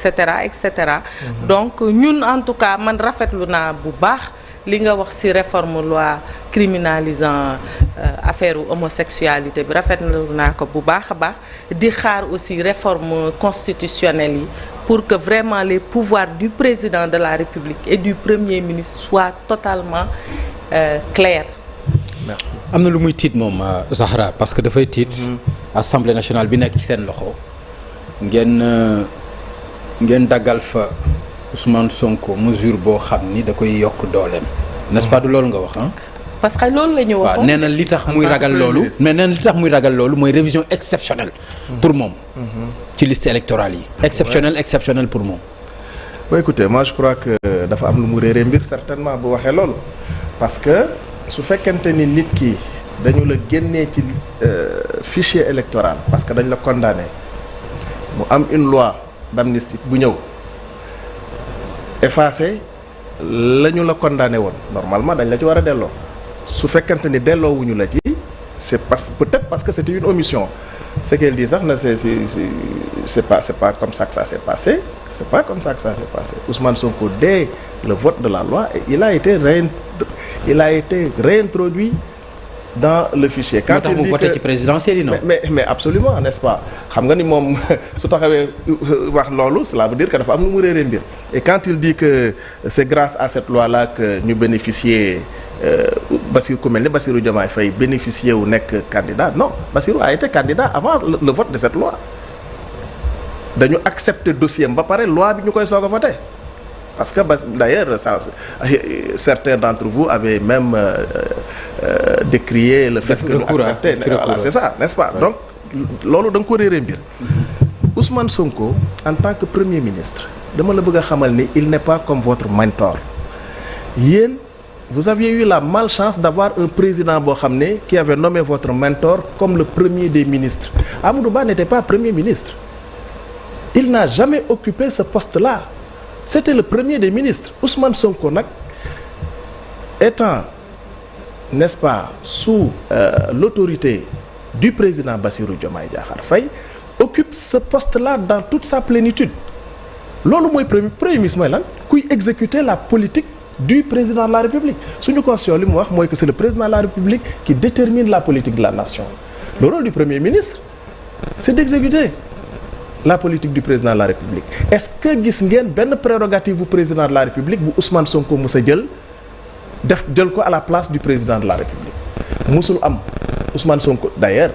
cetera et cetera. Donc ñun en tout cas man rafetlu naa bu baax li nga wax ci réforme loi criminalisant affaire homosexualité bi rafetlu naa ko bu baax a baax di xaar aussi réforme constitutionnelle yi pour que vraiment les pouvoirs du président de la République et du Premier ministre soient totalement clairs. Merci. am na lu muy tiit moom Zahra parce que dafay tiit Assemblée nationale bi nekk ci seen loxo ngeen daggal fa Ousmane Sonko mesure boo xam ni da koy yokk dooleem n'est-ce pas du loolu nga wax ah. parce que loolu la ñu waxoon. waaw nee na li tax muy ragal loolu mais nee na li tax muy ragal loolu mooy révision exceptionnelle pour moom ci liste électorale yi exceptionnelle pour moom. bon écoutez moi je crois que dafa am lu mu réeree mbir certainement bu waxee loolu parce que su fekkente ni nit ki dañu la génnee ci fichier électoral parce que dañ la condamné mu am une loi d'amnistie bu ñëw effacé la ñu la condamné woon normalement dañ la ci war a delloo su fekkente ni delloowuñu la ci c'est peut-être parce que c'était une omission ce qu'elle dit sax na c'est pas comme ça que ça s'est passé c'est pas comme ça que ça s'est passé Ousmane Sonko dès le vote de la loi il a été réintroduit dans le fichier. Quand il dit voté ci présidentielle yi non. mais absolument n'est-ce pas xam nga ni moom su taxawee wax loolu cela veut dire que dafa am lu mu réeree mbir et quand il dit que c'est grâce à cette loi-là que ñu bénéficier Bassirou ku mel ni Bassirou Diomaye Faye bénéficier wu nekk candidat non Bassirou a été candidat avant le vote de cette loi dañu accepter dossier ba pare loi bi ñu koy soog a voté parce que d'ailleurs certains d'entre vous avaient même décrié le fait que ñu accepté voilà c'est ça n'est-ce pas donc loolu da nga ko réeree mbir Ousmane Sonko en tant que premier ministre dama la bëgg a xamal ni il n'est pas comme votre mentor yéen vous aviez eu la malchance d'avoir un président boo xam ne qui avait nommé votre mentor comme le premier des ministres Amadou Ba n'était pas premier ministre il n'a jamais occupé ce poste-là c'était le premier des ministres Ousmane Sonko nag étant n'est-ce pas sous l'autorité du président Bassirou Diomaye Diakhar Faye occupe ce poste-là dans toute sa plénitude loolu mooy premier ministre mooy lan kuy exécuter la politique du président de la République suñu constitution li mu wax mooy que c'est le président de la République qui détermine la politique de la nation le rôle du premier ministre c'est d'exécuter la politique du président de la République est-ce que gis ngeen benn prérogative bu président de la République bu Ousmane Sonko mës a jël ko à la place du président de la République musul am Ousmane Sonko d'ailleurs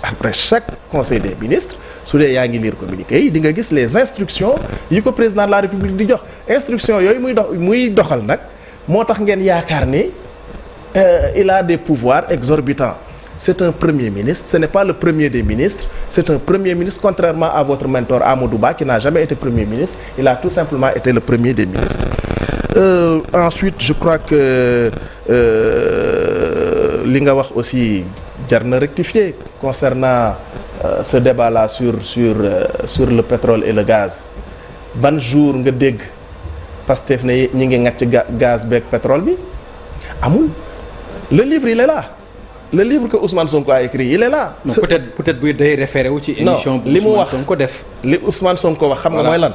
après chaque conseil des ministres su dee yaa ngi lire communiqué yi di nga gis les instructions yi ko président de la République di jox instructions yooyu muy doxal nag moo tax ngeen yaakaar ni il a des pouvoirs exorbitants c'est un premier ministre ce n'est pas le premier des ministres c'est un premier ministre contrairement à votre mentor Amadou Ba qui n'a jamais été premier ministre il a tout simplement été le premier des ministres ensuite je crois que li nga wax aussi jar na rectifier concernant ce débat-là sur le pétrole et le gaz ban jour nga dégg Pastef ne ñi ngi ngacc gaz beeg pétrole bi amul le livre il est là le livre que Ousmane Sonko a écrit il est là. non peut-être buy day référé wu ci émission bu Ousmane Sonko def. li Ousmane Sonko wax xam nga mooy lan.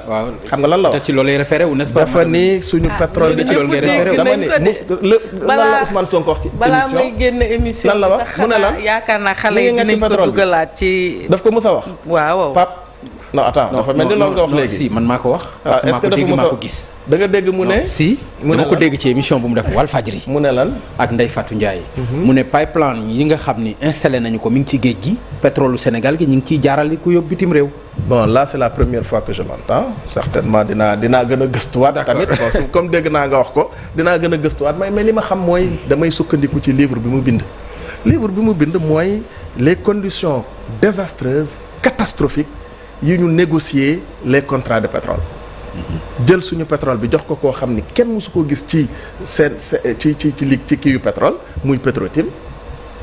xam nga lan la wax peut-être ci loolu lay référé wu n'est-ce pas. dafa ni suñu pétrole bi ci loolu ngay référé wu dama ni lan la Ousmane Sonko wax ci émission balaa may génn émission lan la wax mu ne lan yaakaar naa xale yi dinañ ko dugalaat ci. daf ko mës a wax. waaw Pape non attends dafa mel ni loolu nga wax léegi. si man maa ko wax. est-ce que dafa maa ko gis. da nga dégg mu ne. si dama ko dégg ci émission bu mu def Walfadjri. mu ne lan ak Ndeye Fatou Ndiaye. mu ne pipeline yi nga xam ni installé nañu ko mi ngi ci géej gi. pétrole Sénégal gi ñu ngi ciy jaarale ku yóbbu bitim réew. bon là c'est la première fois que je l'entends certainement dinaa gën a gëstuwaat. tamit bon comme dégg naa nga wax ko dinaa gën a gëstuwaat mais li ma xam mooy damay sukkandiku ci livre bi mu bind. livre bi mu bind mooy les conditions désastreuses catastrophiques yi ñu négocier les contrats de pétrole. jël suñu pétrole bi jox ko koo xam ni kenn mësu ko gis ci ci kii yu pétrole muy Petro-Tim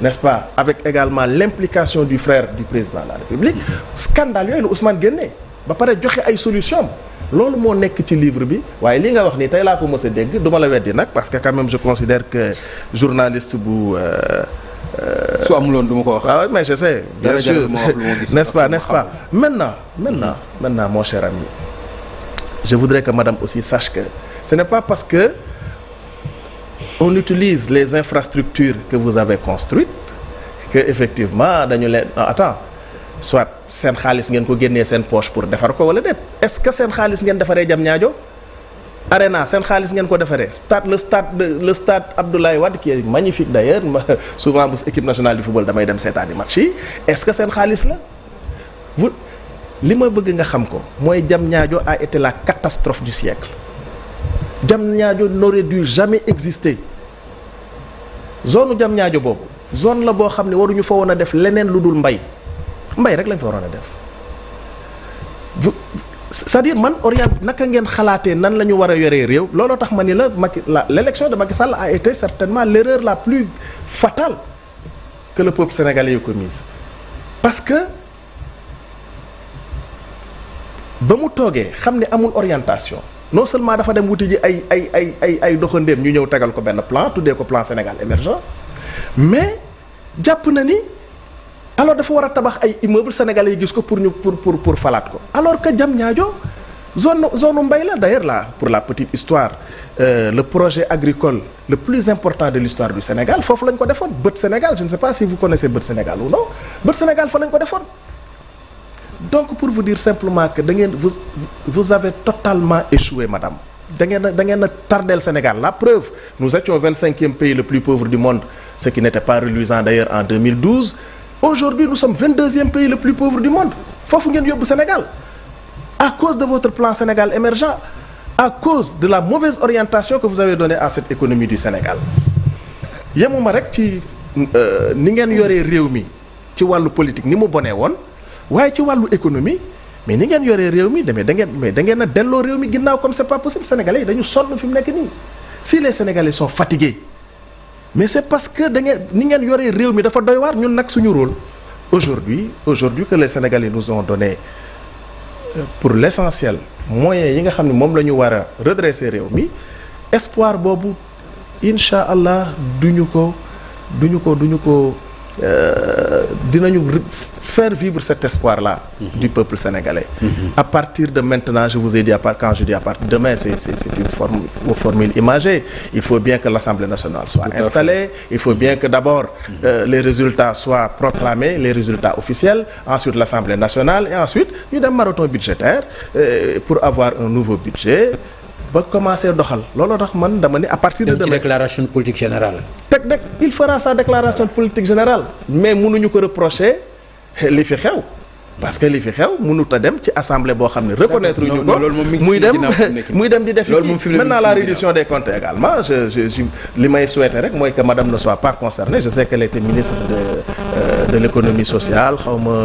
n'est-ce pas avec également l'implication du frère du président de la République scandale yooyu la Ousmane génnee ba pare joxe ay solutions loolu moo nekk ci livre bi waaye li nga wax nii tey laa ko mës a dégg du ma la weddi nag parce que quand même je considère que journaliste bu su amuloon du ma ko wax. waaw mais je sais bien sûr n'est-ce pas maintenant mon cher ami je voudrais que madame aussi sache que ce n'est pas parce que on utilise les infrastructures que vous avez construites que effectivement dañu leen attends soit seen xaalis ngeen ko génnee seen poche pour defar ko wala déet est-ce que seen xaalis ngeen defaree Diamniadio Arena seen xaalis ngeen ko defaree le stade Abdoulaye Wade qui est magnifique d'ailleurs souvent bu équipe nationale du football damay dem seetaani match yi est-ce que seen xaalis la li ma bëgg nga xam ko mooy Diamniadio a été la catastrophe du siècle Diamniadio n'aurait dû jamais exister zone Diamniadio boobu zone la boo xam ne waruñu fa woon a def leneen lu dul mbay rek lañ fa waroon a def c'est-à-dire man naka ngeen xalaatee nan la ñu war a yoree réew looloo tax ma ni l'élection de Macky Sall a été certainement l'erreur la plus fatale que le peuple sénégalais ait commise parce que ba mu toogee xam ne amul orientation non seulement dafa dem wuti ji ay doxandéem ñu ñëw tegal ko benn plan tuddee ko plan Sénégal émergent mais jàpp na ni alors dafa war a tabax ay immeubles sénégalais yi gis ko pour falaat ko alors que Diamniadio zone mbay la d'ailleurs là pour la petite histoire le projet agricole le plus important de l'histoire du Sénégal foofu lañ ko defoon Bët Sénégal je ne sais pas si vous connaissez Bët Sénégal ou non Bët Sénégal fa lañ ko defoon donc pour vous dire simplement que vous avez totalement échoué madame da ngeen a tardeel Sénégal la preuve nous étions 25e pays le plus pauvre du monde ce qui n'était pas reluisant d'ailleurs en 2012 aujourd'hui nous sommes 22e pays le plus pauvre du monde foofu ngeen yóbbu Sénégal à cause de votre plan Sénégal émergent à cause de la mauvaise orientation que vous avez donnée à cette économie du Sénégal yemuma rek ci ni ngeen yoree réew mi ci wàllu politique ni mu bonee woon waaye ci wàllu économie mais ni ngeen yoree réew mi da ngeen a delloo réew mi ginnaaw comme c'est pas possible sénégalais yi dañu sonn fi mu nekk nii si les sénégalais sont fatigués mais c'est parce que ni ngeen yoree réew mi dafa doy waar ñun nag suñu rôle aujourd'hui que les sénégalais nous ont donné pour l'essentiel moyens yi nga xam ne moom la ñu war a redresser réew mi espoir boobu incha allah dinañu faire vivre cet espoir-là du peuple sénégalais. À partir de maintenant, je vous ai dit quand je dis à partir de demain, c'est une formule imagée. Il faut bien que l'Assemblée nationale soit installée. Il faut bien que d'abord les résultats soient proclamés, les résultats officiels. Ensuite l'Assemblée nationale et ensuite ñu dem marathon budgétaire pour avoir un nouveau budget. ba commencer doxal looloo tax man dama ni à partir de demain déclaration politique générale. il fera sa déclaration politique générale mais mënuñu ko reprocher li fi xew parce que li fi xew mënut a dem ci assemblée boo xam ne reconnaître ñu ko muy dem di def maintenant la reddition des comptes également li may souhaiter rek mooy que madame ne soit pas concernée je sais qu'elle était ministre de l'économie sociale xawma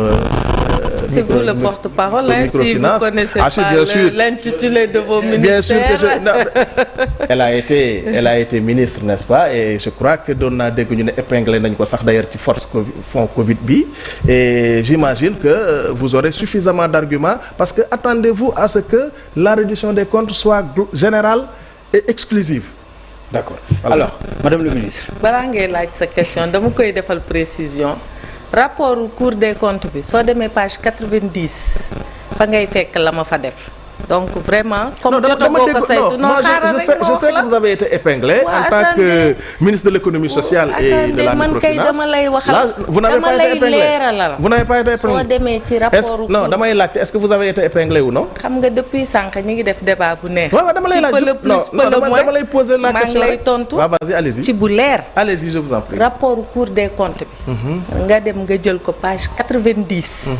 c'est vous le porte-parole, si vous connaissez pas l'intitulé de vos ministères. Bien sûr que elle a été ministre, n'est-ce pas? Et je crois que doon naa dégg ñu ne épinglé nañ ko sax d'ailleurs ci fonds Covid bi et j'imagine que vous aurez suffisamment d'arguments parce que attendez-vous à ce que la reddition des comptes soit générale et exclusive. D'accord. Alors, Madame le ministre. balaa ngay laaj sa question dama koy defal précision. rapport Cour des comptes bi soo demee page 90 fa ngay fekk la ma fa def donc vraiment. comme jotagoo ko saytu non xaaral rek je sais que vous avez été épinglé en tant que ministre de l'économie sociale et de la microfinance. man kay dama lay waxal là vous n'avez pas été épinglé vous n'avez pas été épinglé. soo demee ci rapport non damay laajte est-ce que vous avez été épinglé ou non. xam nga depuis sànq ñu ngi def débat bu neex. waaw dama lay laaj dama lay poser la question maa ngi lay tontu. waaw vas-y allez-y ci bu leer. allez-y je vous en prie. rapport Cour des comptes bi. nga dem nga jël ko page 90.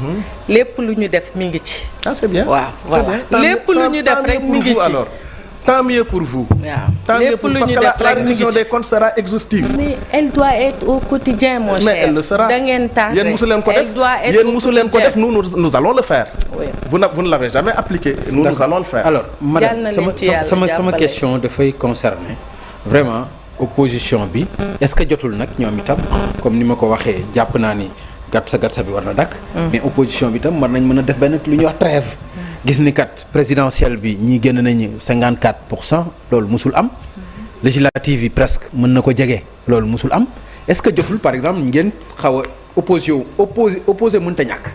lépp lu ñu def mi ngi ci. ah c'est bien. waaw voilà lépp lu ñu def rek mi ngi ci. alors tant mieux pour vous. waaw lépp lu ñu def parce que la rek mi ngi reddition ci. des comptes sera exhaustive. mais elle doit être au quotidien mon cher. mais elle le sera da ngeen tardé yéen mosu leen ko elle doit def être yéen mosu leen ko def nous allons le faire. oui vous ne l'avez jamais appliqué. nous allons le faire. alors madame sama question dafay concerner vraiment opposition bi est-ce que jotul nag ñoom itam comme ni ma ko waxee jàpp naa ni gatsa bi war na dakk mais opposition bi itam war nañ mën a def benn lu ñuy wax trêve. gis ni kat présidentielle bi ñii génn nañu 54% loolu musul am. législative yi presque mën na ko jege loolu musul am est-ce que jotul par exemple ngeen xaw a opposé mënta ñàkk.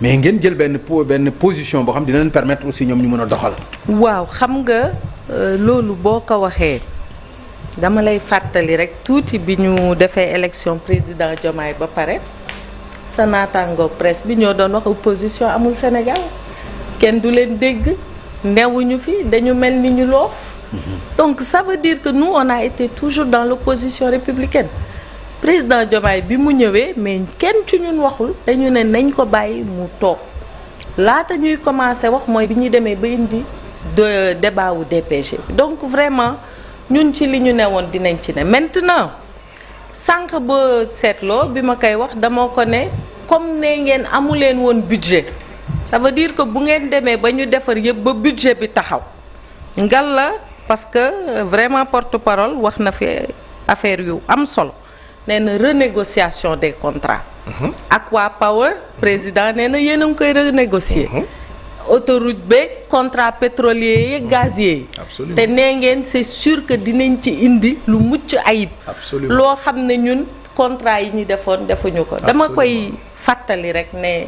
mais ngeen jël benn position boo xam dina leen permettre aussi ñoom ñu mën a doxal. waaw xam nga loolu boo ko waxee dama lay fàttali rek tuuti bi ñu defee élection président Diomaye ba pare sa naataango presse bi ñoo doon wax opposition amul Sénégal kenn du leen dégg newuñu fi dañu mel ni ñu loof. Donc ça veut dire que nous on a été toujours dans l'opposition républicaine. Président Diomaye bi mu ñëwee mais kenn ci ñun waxul dañu ne nañ ko bàyyi mu toog laata ñuy commencé wax mooy bi ñuy demee ba indi débat wu DPG donc vraiment ñun ci li ñu ne woon dinañ ci ne maintenant sànq ba seetloo bi ma koy wax dama ko ne comme ne ngeen amuleen woon budget ça veut dire que bu ngeen demee ba ñu defar yëpp ba budget bi taxaw ngal la parce que vraiment porte-parole wax na fi affaire yu am solo nee na renégociation des contrats. Aqua Power président nee na yéen a ngi koy renégocier. autoroute beeg contrat pétrolier yi gazier yi. te nee ngeen c'est sûr que dinañ ci indi lu mucc ayib. loo xam ne ñun contrat yi ñu defoon defuñu ko. dama koy fàttali rek ne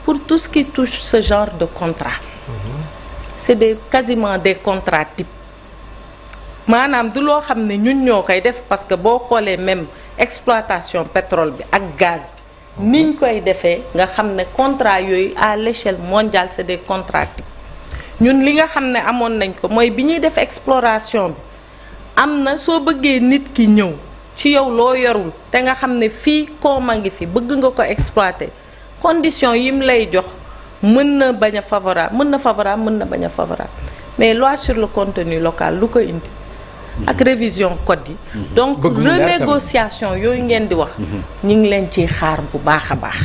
pour tout ce qui touche ce genre de contrat. c'est quasiment des contrats types maanaam du loo xam ne ñun ñoo koy def parce que boo xoolee même exploitation pétrole bi ak gaz bi niñ koy defee nga xam ne contrat yooyu à l'échelle mondiale c'est des contrats types ñun li nga xam ne amoon nañ ko mooy bi ñuy def exploration bi am na soo bëggee nit ki ñëw ci yow loo yorul te nga xam ne fii koom a ngi fi bëgg nga ko exploiter condition yi mu lay jox mën na bañ a favorable mën na favorable mën na bañ a favorable mais loi sur le contenu local lu ko indi ak révision code yi donc renégociation yooyu ngeen di wax ñu ngi leen ciy xaar bu baax a baax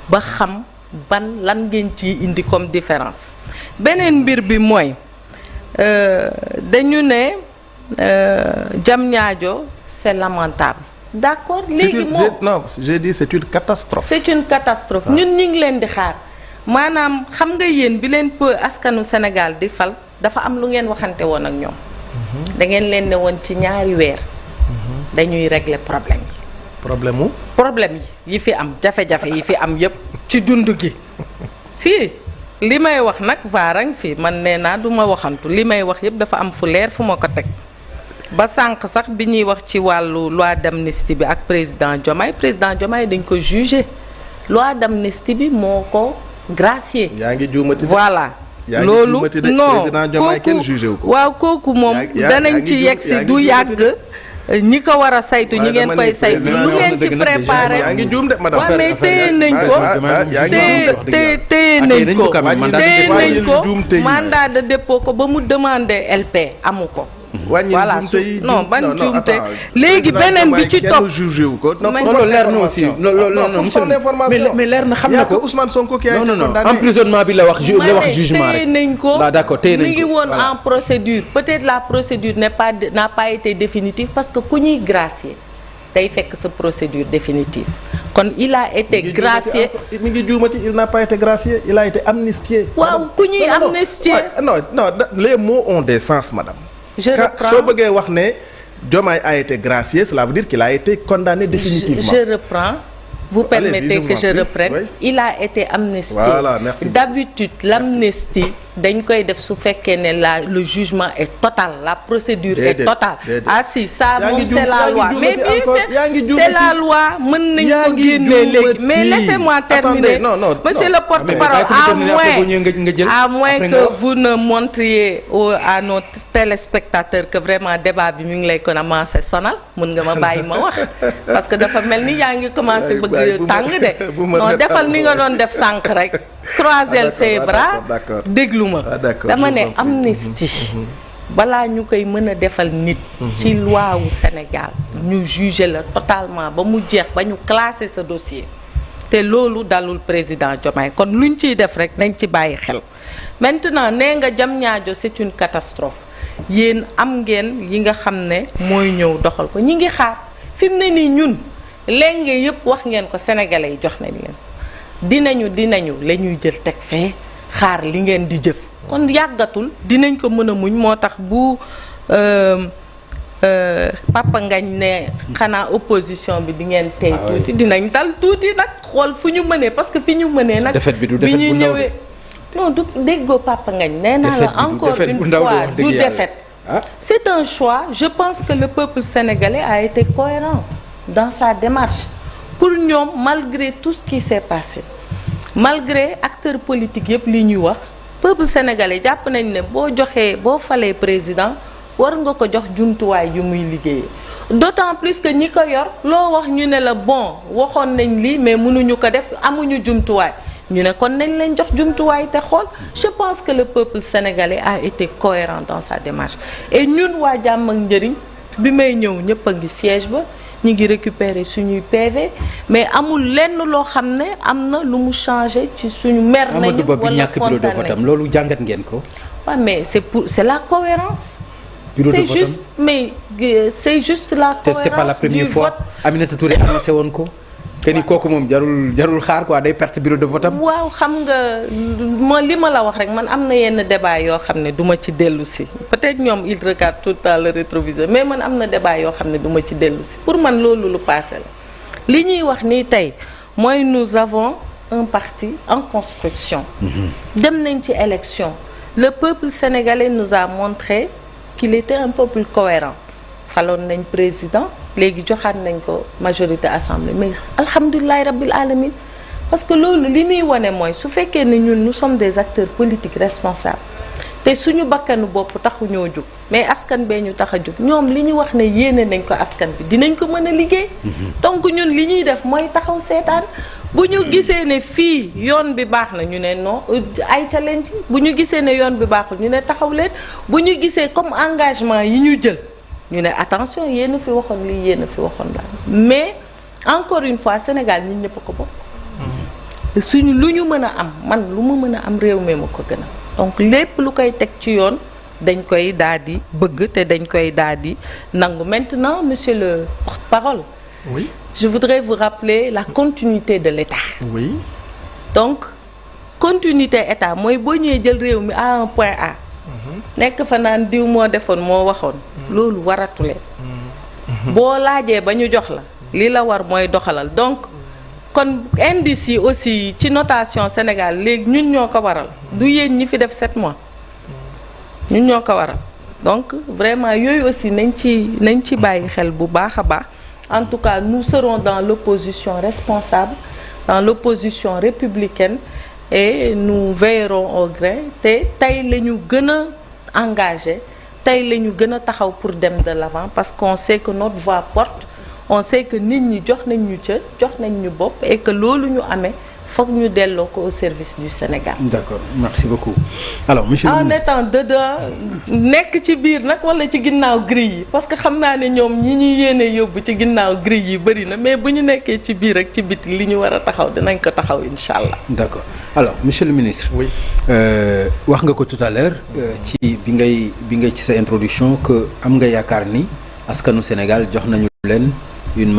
ba xam ban lan ngeen ciy indi comme différence beneen mbir bi mooy dañu ne Diamniadio c'est lamentable d'accord léegi moom non j'ai dit c'est une catastrophe c'est une catastrophe ñun ñu ngi leen di xaar maanaam xam nga yéen bi leen askanu Sénégal di fal dafa am lu ngeen waxante woon ak ñoom da ngeen leen ne woon ci ñaari weer dañuy régler problème yi fi am jafe-jafe yi fi am yépp ci dund gi si li may wax nag vaarang fi man nee naa du ma waxantu li may wax yépp dafa am fu leer fu ma ko teg ba sànq sax bi ñuy wax ci wàllu loi d'amnistie bi ak président Diomaye dañ ko jugé loi d'amnistie bi moo ko gracier yaa ngi juumati voilà loolu non kooku waaw kooku moom danañ ci yegg si du yàgg ñi ko war a saytu ñi ngeen koy saytu lu ngeen ci préparé yaa ngi juum de madame waaw mais téye nañ ko téye nañ ko mandat de dépôt ko ba mu demander LP amu ko voilà non ban juumte léegi beneen bi ci topp loolu leer na aussi loolu mais leer na xam na ko Ousmane Sonko qui a été condamné emprisonnement bi la wax jugement rek nañ ko d'accord téye nañ ko mi ngi woon en procédure peut-être la procédure n'a pas été définitive parce que ku ñuy gracier day fekk sa procédure définitive kon il a été gracié mi ngi juumati il n'a pas été gracié il a été amnistié waaw ku ñuy amnistié non les mots ont des sens madame je reprends soo bëggee wax ne Diomaye a été gracié cela veut dire qu'il a été condamné définitivement. Je reprends. Vous permettez que je reprenne. Oui. Il a été amnistié. Voilà, merci. D'habitude, l'amnistie, dañ koy def su fekkee ne le jugement est total, la procédure est totale. Ah si, ça moom c'est la loi. Mais bien c'est la loi, mën nañ ko génne léegi. Mais laissez-moi terminer. Non, Monsieur le porte-parole, à moins que vous ne montriez à nos téléspectateurs que vraiment débat bi mi ngi lay commencé sonal, mën nga ma bàyyi ma wax parce que dafa mel ni yaa ngi commencé bëgg tàng de. Non, defal ni nga doon def sànq rek. Croiser ses bras déglu ma dama ne amnistie balaa ñu koy mën a defal nit ci loi wu Sénégal ñu juger la totalement ba mu jeex ba ñu classer sa dossier te loolu dalul président Diomaye kon luñ ciy def rek nañ ci bàyyi xel maintenant nee nga Diamniadio c'est une catastrophe yéen am ngeen yi nga xam ne mooy ñëw doxal ko ñi ngi xaar fi mu ne nii ñun léegi yëpp wax ngeen ko sénégalais yi jox nañ leen dinañu la ñuy jël teg fee xaar li ngeen di jëf kon yàggatul dinañ ko mën a muñ moo tax bu Papa Ngagne ne xanaa opposition bi di ngeen tey tuuti dinañ dal tuuti nag xool fu ñu mënee parce que fi ñu mënee nag bi ñu ñëwee non du déggoo Papa Ngagne nee naa la encore une fois du défaite c'est un choix je pense que le peuple sénégalais a été cohérent dans sa démarche pour ñoom malgré tout ce qui s'est passé malgré acteurs politiques yëpp li ñuy wax peuple sénégalais jàpp nañ ne boo falee président war nga ko jox jumtuwaay yu muy liggéeyee d'autant plus que ñi ko yor loo wax ñu ne la bon waxoon nañ lii mais mënuñu ko def amuñu jumtuwaay ñu ne kon nañ leen jox jumtuwaay te xool je pense que le peuple sénégalais a été cohérent dans sa démarche et ñun waa Jàmm ak Njëriñ bi may ñëw ñëpp a ngi siège ba ñu ngi récupérer suñuy PV mais amul lenn loo xam ne am na lu mu changé ci suñu mer nañu wala kontaan nañu loolu jàngat ngeen ko waaw mais c'est la cohérence c'est juste mais c'est juste la cohérence c'est pas la première fois Aminata Touré annoncé woon ko te ni kooku moom jarul xaar quoi day perte bureau de vote am waaw xam nga li ma la wax rek man am na yenn débat yoo xam ne duma ci dellu si peut-être ñoom ils regardent tout le temps le rétroviseur mais man am na débat yoo xam ne duma ci dellu si pour man loolu lu passé la li ñuy wax nii tey mooy nous avons un parti en construction dem nañ ci élection le peuple sénégalais nous a montré qu'il était un peuple cohérent faloon nañ président léegi joxaat nañ ko majorité assemblée mais alhamdulilahi rabbil alamin parce que loolu li muy wane mooy su fekkee ne ñun nous sommes des acteurs politiques responsables te suñu bakkanu bopp taxu ñoo jóg mais askan bee ñu tax a jóg ñoom li ñu wax ne yéene nañ ko askan bi dinañ ko mën a liggéey donc ñun li ñuy def mooy taxaw seetaan bu ñu gisee ne fii yoon bi baax na ñu ne non ay challenge bu ñu gisee ne yoon bi baaxul ñu ne taxaw leen bu ñu gisee comme engagement yi ñu jël ñu ne attention yéen a fi waxoon lii yéen a fi waxoon la mais encore une fois Sénégal ñun ñëpp ko bokk suñu lu ñu mën a am man lu ma mën a am réew mi ma ko gën a donc lépp lu koy teg ci yoon dañ koy daal di bëgg te dañ koy daal di nangu maintenant monsieur le porte-parole oui je voudrais vous rappeler la continuité de l'État oui donc continuité État mooy boo ñëwee jël réew mi à un point A nekk fa naan diw moo defoon moo waxoon loolu waratu leen boo laajee ba ñu jox la li la war mooy doxalal donc kon indice yi aussi ci notation Sénégal léegi ñun ñoo ko waral du yéen ñi fi def 7 mois ñun ñoo ko waral donc vraiment yooyu aussi nañ ci bàyyi xel bu baax a baax en tout cas nous serons dans l'opposition responsable dans l'opposition républicaine et nous veillerons au grain te tey la ñu gën a engagé tey la ñu gën a taxaw pour dem de l'avant parce qu'on sait que notre voix porte on sait que nit ñi jox nañ ñu cër jox nañ ñu bopp et que loolu ñu amee foog ñu delloo ko au service du Sénégal. D'accord, merci beaucoup. Alors monsieur le ministre en étant dedans nekk ci biir nag wala ci ginnaaw grille yi parce que xam naa ne ñoom ñi ñuy yéene yóbbu ci ginnaaw grille yi bëri na mais bu ñu nekkee ci biir ak ci biti li ñu war a taxaw dinañ ko taxaw incha allah. D'accord alors monsieur le ministre. oui wax nga ko tout à l'heure ci bi ngay ci sa introduction que am nga yaakaar ni askanu Sénégal jox nañu leen une